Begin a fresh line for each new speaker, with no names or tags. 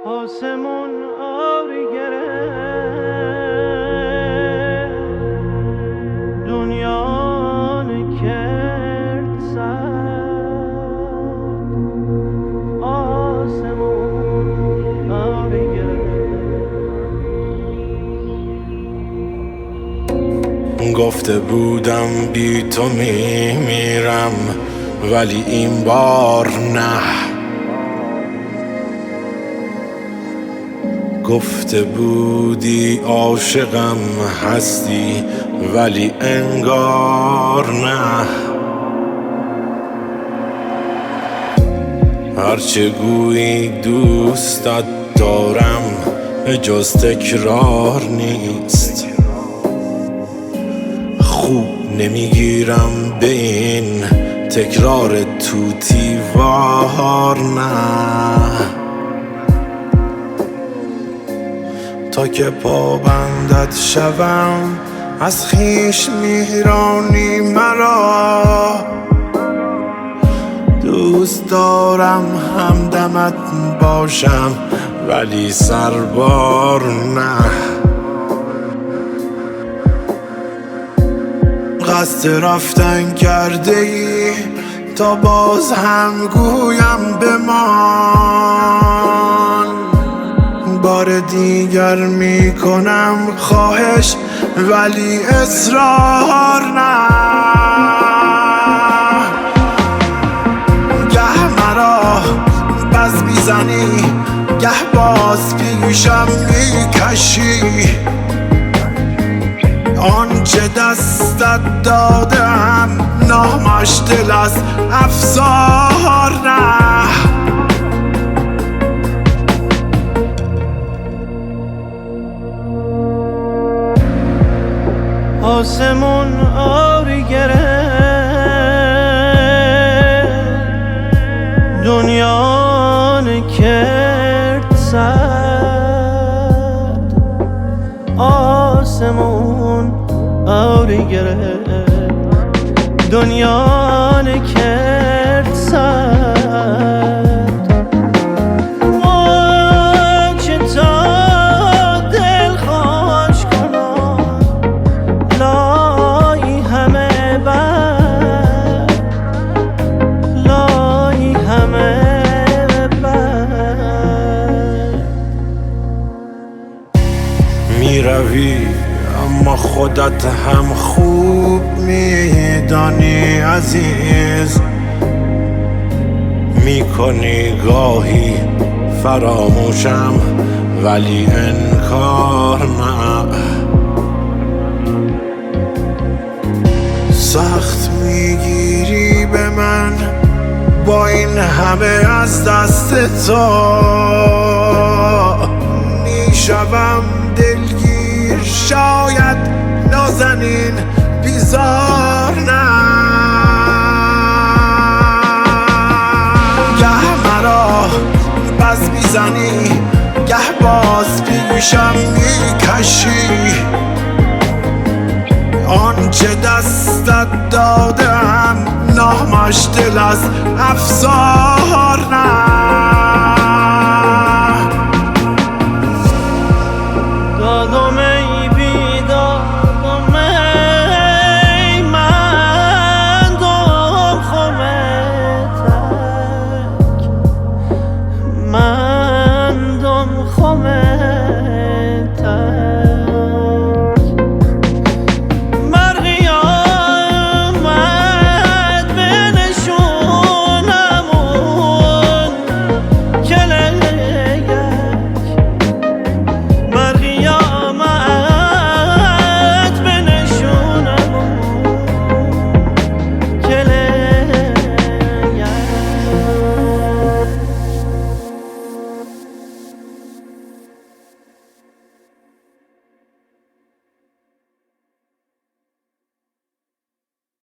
آسمون آبی گرفت، دنیا کرد سرد. آسمون آبی گرفت.
گفته بودم بی تو میمیرم، ولی این بار نه. گفته بودی عاشقم هستی، ولی انگار نه. هرچه گویی دوستت دارم جز تکرار نیست. خوب نمیگیرم به این تکرار توتی وار نه. تا که پابندت شوم از خویش میرانی مرا. دوست دارم همدمت باشم ولی سربار نه. قصد رفتن کرده ای تا باز هم گویم بمان. بار دیگر میکنم خواهش ولی اصرار نه. گه مرا بز میزنی گه باز پیشم میکشی. آنچه دستت دادم نامش دل از افسار نه.
آسمون آبی گرفت، دنیا کرد سرد. آسمون آبی گرفت، دنیا کرد سرد.
میروی اما خودت هم خوب میدانی عزیز. میکنی گاهی فراموشم ولی انکار نه. سخت میگیری به من با این همه از دست تو. میشوم دلگیر شاید نازنین بیزار نه. گه مرا بز میزنی گه باز پیشم میکشی. آنچه دستت دادم نامش دل از افسار